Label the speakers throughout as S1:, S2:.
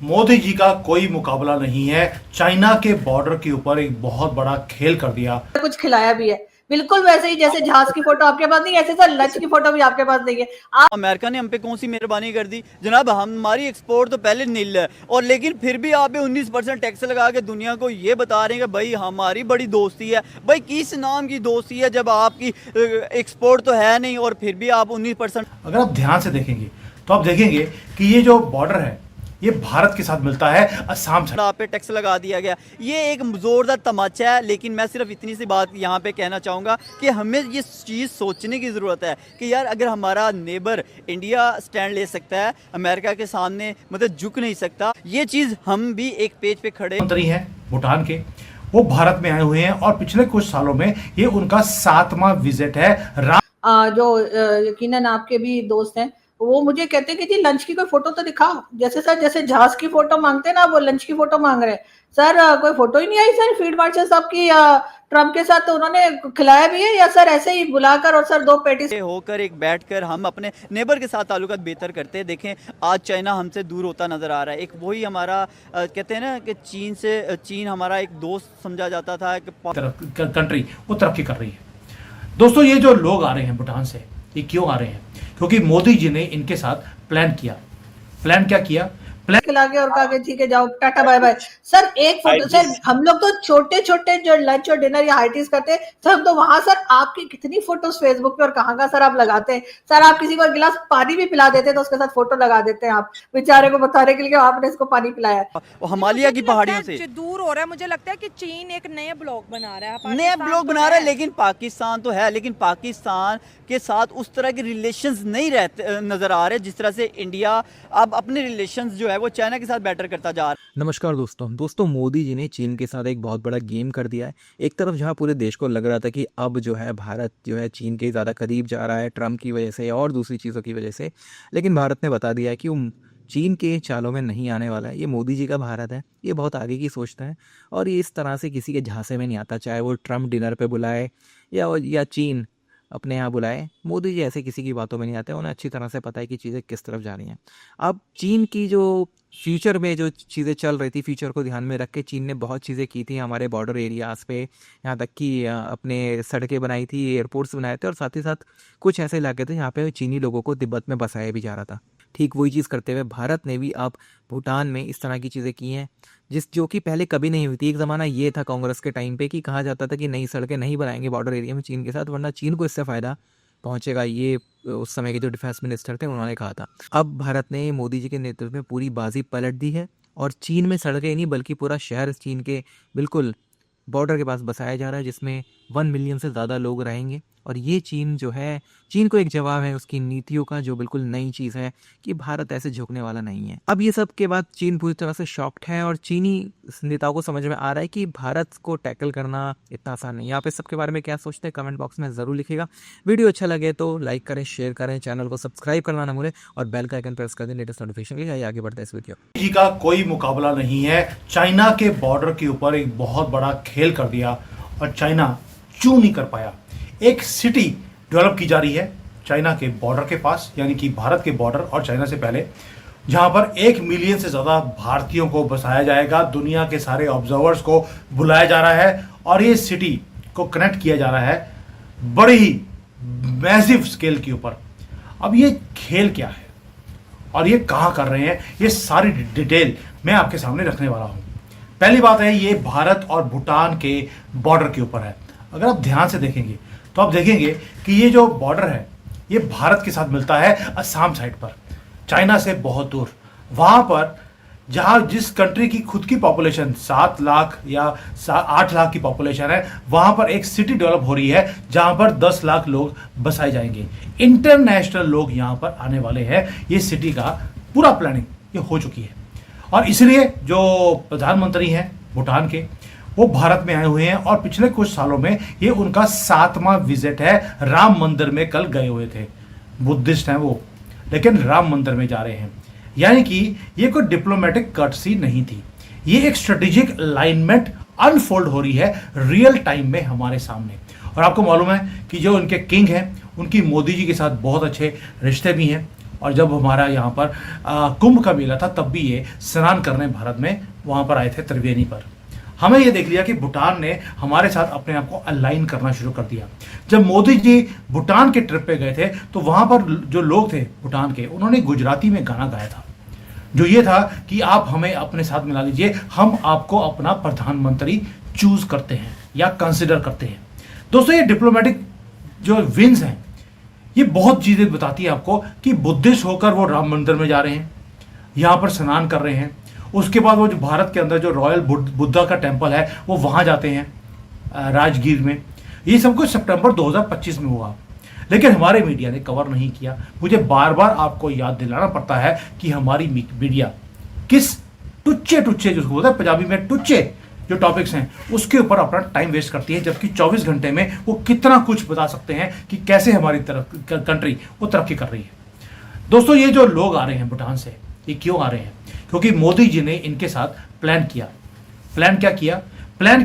S1: मोदी जी का कोई मुकाबला नहीं है। चाइना के बॉर्डर के ऊपर एक बहुत बड़ा खेल कर दिया।
S2: कुछ खिलाया भी है, बिल्कुल वैसे ही जैसे जहाज की फोटो आपके पास नहीं है, ऐसे सर लंच की फोटो भी आपके पास नहीं है। आप
S3: अमेरिका ने हम पे कौन सी मेहरबानी कर दी जनाब। हमारी एक्सपोर्ट तो पहले नील है और लेकिन फिर भी आप 19% टैक्स लगा के दुनिया को ये बता रहे हैं कि भाई हमारी बड़ी दोस्ती है। भाई किस नाम की दोस्ती है जब आपकी एक्सपोर्ट तो है नहीं और फिर भी आप 19%।
S1: अगर आप ध्यान से देखेंगे तो आप देखेंगे कि ये जो बॉर्डर है ये भारत के साथ मिलता है असम से।
S3: आप पे टैक्स लगा दिया गया, ये एक जोरदार तमाचा है। लेकिन मैं सिर्फ इतनी सी बात यहाँ पे कहना चाहूँगा कि हमें ये चीज़ सोचने की ज़रूरत है कि यार अगर हमारा नेबर इंडिया स्टैंड ले सकता है अमेरिका के सामने, मतलब झुक नहीं सकता, ये चीज़ हम भी एक पेज पे खड़े।
S1: मंत्री हैं भूटान के, वो भारत में आए हुए हैं और पिछले कुछ सालों में ये उनका 7वां विजिट है।
S2: जो यकीनन आपके भी दोस्त हैं, वो मुझे कहते हैं कि जी लंच की कोई फोटो तो दिखाओ। जैसे सर जैसे जहाज की फोटो मांगते हैं ना, वो लंच की फोटो मांग रहे हैं। सर कोई फोटो ही नहीं आई सर फील्ड मार्शल साहब की ट्रम्प के साथ, तो उन्होंने खिलाया भी है या सर ऐसे ही बुलाकर और सर 2 पेटी
S3: होकर एक बैठकर हम अपने नेबर के साथ ताल्लुकात बेहतर करते हैं। देखें आज चाइना हमसे दूर होता नज़र आ रहा है। एक वही हमारा कहते हैं ना कि चीन हमारा एक दोस्त समझा जाता था कि
S1: कंट्री वो तरक्की कर रही है। दोस्तों ये जो लोग आ रहे हैं भूटान से, ये क्यों आ रहे हैं? क्योंकि मोदी जी ने इनके साथ प्लान किया। प्लान क्या किया? प्लान
S2: खिला के और कहा कि ठीक है जाओ टाटा बाय बाय। सर एक फोटो सर, हम लोग तो छोटे छोटे जो लंच और डिनर या हाइटीज करते हैं सर, तो वहां सर आपकी कितनी फोटोज फेसबुक पे और कहाँ का सर आप लगाते हैं। सर आप किसी को गिलास पानी भी पिला देते हैं तो उसके साथ फोटो लगा देते हैं आप, बेचारे को बताने के लिए आपने इसको पानी पिलाया है।
S3: हिमालय की पहाड़ियों से
S4: दूर हो रहा है। मुझे लगता है कि चीन एक नए ब्लॉग बना रहा है,
S3: नया ब्लॉग बना रहा है। लेकिन पाकिस्तान तो है, लेकिन पाकिस्तान के साथ उस तरह के रिलेशंस नहीं रहते नजर आ रहे जिस तरह से इंडिया अब अपने रिलेशंस जो है वो चाइना के साथ बेटर करता जा रहा है।
S5: नमस्कार दोस्तों मोदी जी ने चीन के साथ एक बहुत बड़ा गेम कर दिया है। एक तरफ जहां पूरे देश को लग रहा था कि अब जो है भारत जो है चीन के ज़्यादा करीब जा रहा है ट्रम्प की वजह से और दूसरी चीज़ों की वजह से, लेकिन भारत ने बता दिया है कि वो चीन के चालों में नहीं आने वाला है। ये मोदी जी का भारत है, ये बहुत आगे की सोचता है और ये इस तरह से किसी के झांसे में नहीं आता, चाहे वो ट्रम्प डिनर पे बुलाए या चीन अपने यहाँ बुलाए। मोदी जी ऐसे किसी की बातों में नहीं आते, उन्हें अच्छी तरह से पता है कि चीज़ें किस तरफ जा रही हैं। अब चीन की जो फ्यूचर में जो चीज़ें चल रही थी, फ्यूचर को ध्यान में रख के चीन ने बहुत चीज़ें की थी हमारे बॉर्डर एरियाज़ पे, यहाँ तक कि अपने सड़कें बनाई थी, एयरपोर्ट्स बनाए थे और साथ ही साथ कुछ ऐसे इलाके थे जहाँ पे चीनी लोगों को तिब्बत में बसाया भी जा रहा था। ठीक वही चीज़ करते हुए भारत ने भी अब भूटान में इस तरह की चीज़ें की हैं जो कि पहले कभी नहीं हुई थी। एक ज़माना ये था कांग्रेस के टाइम पे कि कहा जाता था कि नई सड़कें नहीं बनाएंगे बॉर्डर एरिया में चीन के साथ, वरना चीन को इससे फ़ायदा पहुंचेगा। ये उस समय के जो डिफेंस मिनिस्टर थे उन्होंने कहा था। अब भारत ने मोदी जी के नेतृत्व में पूरी बाजी पलट दी है और चीन में सड़कें नहीं बल्कि पूरा शहर चीन के बिल्कुल बॉर्डर के पास बसाया जा रहा है, जिसमें 1 मिलियन से ज़्यादा लोग रहेंगे। और ये चीन जो है, चीन को एक जवाब है उसकी नीतियों का, जो बिल्कुल नई चीज़ है कि भारत ऐसे झुकने वाला नहीं है। अब ये सब के बाद चीन पूरी तरह से शॉक्ड है और चीनी नेताओं को समझ में आ रहा है कि भारत को टैकल करना इतना आसान नहीं है। आप इस सब के बारे में क्या सोचते हैं कमेंट बॉक्स में ज़रूर लिखिएगा। वीडियो अच्छा लगे तो लाइक करें, शेयर करें, चैनल को सब्सक्राइब करना ना भूलें और बेल का आइकन प्रेस कर दें लेटेस्ट नोटिफिकेशन के लिए। आगे बढ़ते हैं इस वीडियो।
S1: जी का कोई मुकाबला नहीं है। चाइना के बॉर्डर के ऊपर एक बहुत बड़ा खेल कर दिया और चाइना चू नहीं कर पाया। एक सिटी डेवलप की जा रही है चाइना के बॉर्डर के पास, यानी कि भारत के बॉर्डर और चाइना से पहले, जहां पर 1 मिलियन से ज़्यादा भारतीयों को बसाया जाएगा। दुनिया के सारे ऑब्जर्वर्स को बुलाया जा रहा है और ये सिटी को कनेक्ट किया जा रहा है बड़ी ही मैसिव स्केल के ऊपर। अब ये खेल क्या है और ये कहाँ कर रहे हैं, ये सारी डिटेल मैं आपके सामने रखने वाला हूँ। पहली बात है, ये भारत और भूटान के बॉर्डर के ऊपर है। अगर आप ध्यान से देखेंगे तो आप देखेंगे कि ये जो बॉर्डर है ये भारत के साथ मिलता है असम साइड पर, चाइना से बहुत दूर। वहाँ पर जहाँ जिस कंट्री की खुद की पॉपुलेशन 7 लाख या 8 लाख की पॉपुलेशन है, वहाँ पर एक सिटी डेवलप हो रही है जहाँ पर 10 लाख लोग बसाए जाएंगे। इंटरनेशनल लोग यहाँ पर आने वाले हैं। ये सिटी का पूरा प्लानिंग ये हो चुकी है और इसलिए जो प्रधानमंत्री हैं भूटान के, वो भारत में आए हुए हैं और पिछले कुछ सालों में ये उनका 7वां विजिट है। राम मंदिर में कल गए हुए थे, बुद्धिस्ट हैं वो, लेकिन राम मंदिर में जा रहे हैं। यानी कि ये कोई डिप्लोमेटिक कर्टसी नहीं थी, ये एक स्ट्रेटेजिक अलाइनमेंट अनफोल्ड हो रही है रियल टाइम में हमारे सामने। और आपको मालूम है कि जो उनके किंग हैं उनकी मोदी जी के साथ बहुत अच्छे रिश्ते भी हैं और जब हमारा यहाँ पर कुंभ का मेला था तब भी ये स्नान करने भारत में वहाँ पर आए थे त्रिवेणी पर। हमें ये देख लिया कि भूटान ने हमारे साथ अपने आप को अलाइन करना शुरू कर दिया। जब मोदी जी भूटान के ट्रिप पे गए थे तो वहाँ पर जो लोग थे भूटान के, उन्होंने गुजराती में गाना गाया था जो ये था कि आप हमें अपने साथ मिला लीजिए, हम आपको अपना प्रधानमंत्री चूज करते हैं या कंसिडर करते हैं। दोस्तों ये डिप्लोमेटिक जो विंस हैं ये बहुत चीज़ें बताती है आपको कि बुद्धिस्ट होकर वो राम मंदिर में जा रहे हैं, यहाँ पर स्नान कर रहे हैं, उसके बाद वो जो भारत के अंदर जो रॉयल बुद्धा का टेम्पल है वो वहाँ जाते हैं राजगीर में। ये सब कुछ सितंबर 2025 में हुआ, लेकिन हमारे मीडिया ने कवर नहीं किया। मुझे बार बार आपको याद दिलाना पड़ता है कि हमारी मीडिया किस टुच्चे जिसको बोलते हैं पंजाबी में टुच्चे जो टॉपिक्स हैं उसके ऊपर अपना टाइम वेस्ट करती है, जबकि 24 घंटे में वो कितना कुछ बता सकते हैं कि कैसे हमारी कंट्री वो तरक्की कर रही है। दोस्तों ये जो लोग आ रहे हैं भूटान से, ये क्यों आ रहे हैं? क्योंकि मोदी जी ने इनके साथ प्लान किया। प्लान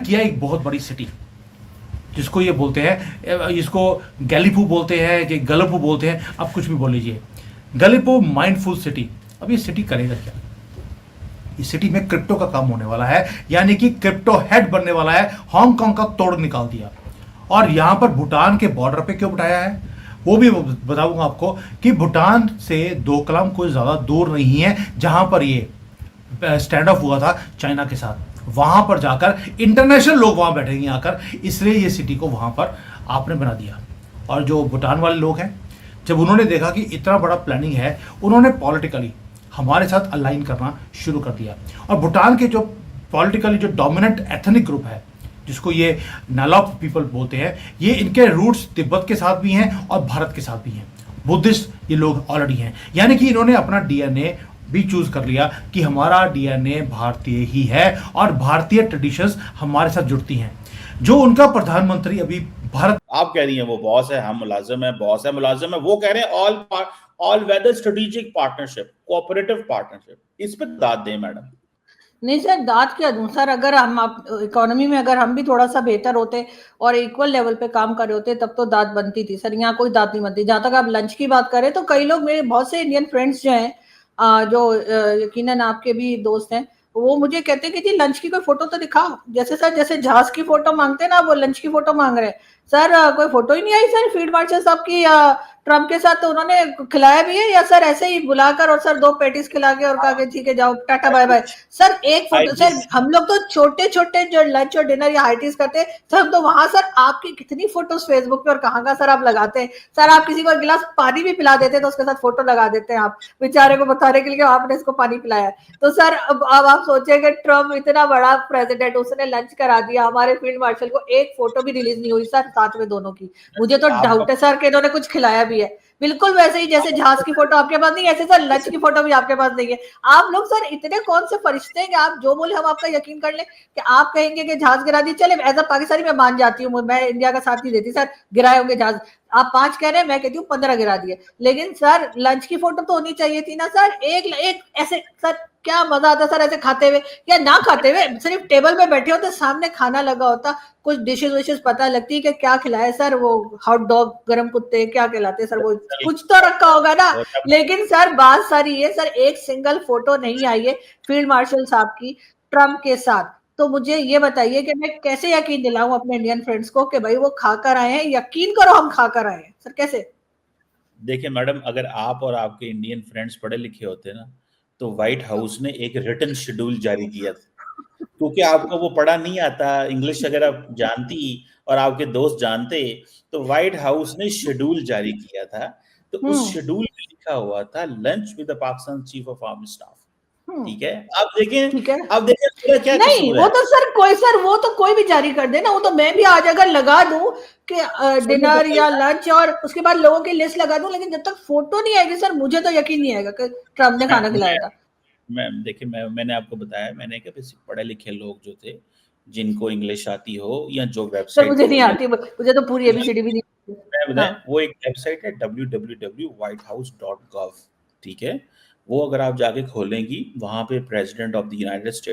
S1: किया एक बहुत बड़ी सिटी जिसको ये बोलते हैं, इसको गैलीपो बोलते हैं कि गलपो बोलते हैं, आप कुछ भी बोल लीजिए, गलीपो माइंडफुल सिटी। अब ये सिटी करेगा क्या? इस सिटी में क्रिप्टो का काम होने वाला है, यानी कि क्रिप्टो हेड बनने वाला है। हांगकांग का तोड़ निकाल दिया। और यहां पर भूटान के बॉर्डर पे क्यों बिठाया है वो भी बताऊंगा आपको कि भूटान से डोकलाम कोई ज्यादा दूर नहीं है जहां पर ये स्टैंड ऑफ हुआ था चाइना के साथ। वहां पर जाकर इंटरनेशनल लोग वहां बैठेंगे आकर, इसलिए ये सिटी को वहां पर आपने बना दिया। और जो भूटान वाले लोग हैं, जब उन्होंने देखा कि इतना बड़ा प्लानिंग है, उन्होंने पॉलिटिकली हमारे साथ अलाइन करना शुरू कर दिया। और भूटान के जो पॉलिटिकली जो डोमिनेंट एथनिक ग्रुप है जिसको ये नालॉक पीपल बोलते हैं, ये इनके रूट्स तिब्बत के साथ भी हैं और भारत के साथ भी हैं। बुद्धिस्ट ये लोग ऑलरेडी हैं, यानी कि इन्होंने अपना डीएनए भी चूज कर लिया कि हमारा डीएनए भारतीय ही है और भारतीय ट्रेडिशंस हमारे साथ जुड़ती हैं। जो उनका प्रधानमंत्री अभी भारत,
S6: आप कह रही हैं वो बॉस है, हम मुलाजिम है, बॉस है मुलाजिम है, वो कह रहे हैं all weather strategic partnership, cooperative partnership. इस पे दाद दें मैडम।
S2: नहीं सर, दाद क्या दूं सर, अगर हम इकोनॉमी में अगर हम भी थोड़ा सा बेहतर होते और इक्वल लेवल पे काम कर रहे होते तब तो दाद बनती थी सर। यहाँ कोई दाद नहीं बनती। जहां तक आप लंच की बात करें तो कई लोग, मेरे बहुत से इंडियन फ्रेंड्स जो हैं, जो यकीनन आपके भी दोस्त हैं, वो मुझे कहते हैं कि जी लंच की कोई फोटो तो दिखाओ। जैसे सर, जैसे जहाज की फोटो मांगते हैं ना, वो लंच की फोटो मांग रहे हैं सर। कोई फोटो ही नहीं आई सर फील्ड मार्शल साहब की ट्रम्प के साथ। तो उन्होंने खिलाया भी है या सर ऐसे ही बुलाकर और सर 2 पैटीज खिला के और कहा कि ठीक है जाओ टाटा बाय बाय। सर एक फोटो सर, हम लोग तो छोटे छोटे जो लंच और डिनर या हाई टीज करते हैं सर, हम तो वहां सर आपकी कितनी फोटोज फेसबुक पे और कहाँ सर आप लगाते हैं सर। आप किसी को गिलास पानी भी पिला देते हैं तो उसके साथ फोटो लगा देते हैं आप, बेचारे को बताने के लिए कि आपने इसको पानी पिलाया। तो सर अब आप सोचेंगे ट्रम्प इतना बड़ा प्रेसिडेंट, उसने लंच करा दिया, हमारे फील्ड मार्शल को एक फोटो भी रिलीज नहीं हुई सर साथ में दोनों की। मुझे तो डाउट है सर कि इन्होंने कुछ खिलाया भी है। बिल्कुल वैसे ही जैसे जहाज की फोटो आपके पास नहीं, ऐसे सर लंच की फोटो भी आपके पास नहीं है। आप लोग सर इतने कौन से फरिश्ते हैं कि आप जो बोले हम आपका यकीन कर ले कि आप कहेंगे कि जहाज गिरा दी, चले एज अ पाकिस्तानी मैं मान जाती हूँ, मैं इंडिया का साथ नहीं देती सर, गिराए होंगे जहाज। आप 5 कह रहे हैं, मैं कहती हूँ 15 गिरा दिए, लेकिन सर लंच की फोटो तो होनी चाहिए थी ना सर। एक ऐसे सर क्या मजा आता सर ऐसे खाते हुए या ना खाते हुए, सिर्फ टेबल पे बैठे होते, सामने खाना लगा होता, कुछ डिशेज विशेज पता लगती है कि क्या खिलाए सर। वो हॉट डॉग, गरम कुत्ते क्या खिलाते सर, वो कुछ तो रखा होगा ना। लेकिन सर बात सारी है सर, एक सिंगल फोटो नहीं आई है फील्ड मार्शल साहब की ट्रम्प के साथ। तो मुझे ये बताइए कि मैं कैसे यकीन दिलाऊं अपने इंडियन फ्रेंड्स को कि भाई वो खाकर आए हैं, यकीन करो हम खाकर आए हैं सर। कैसे?
S6: देखिए मैडम, अगर आप और आपके इंडियन फ्रेंड्स पढ़े लिखे होते ना तो व्हाइट हाउस ने एक रिटन शेड्यूल जारी किया था। क्योंकि आपको वो पढ़ा नहीं आता इंग्लिश, अगर आप जानती और आपके दोस्त जानते तो व्हाइट हाउस ने शेड्यूल जारी किया था। तो उस शेड्यूल में लिखा हुआ था lunch with the Pakistan chief of army staff. ठीक है, आप देखें,
S2: ठीक है,
S6: आप देखें क्या
S2: नहीं वो तो सर वो तो कोई भी जारी कर दे ना, वो तो मैं भी आज अगर लगा दूं कि डिनर या लंच और उसके बाद लोगों की लिस्ट लगा दूं, लेकिन जब तक फोटो नहीं आएगी सर मुझे तो यकीन नहीं आएगा कि ट्रम्प ने खाना खिलाया था।
S6: मैम देखिए, मैंने आपको बताया, मैंने कहा बेसिक पढ़े लिखे लोग जो थे जिनको इंग्लिश आती हो या जो वेबसाइट,
S2: मुझे नहीं आती, मुझे तो पूरी एबीसीडी भी नहीं।
S6: मैं बताएं, वो एक वेबसाइट है www.whitehouse.gov। ठीक है, वो अगर आप जाके खोलेंगी, वहां पे president of the United states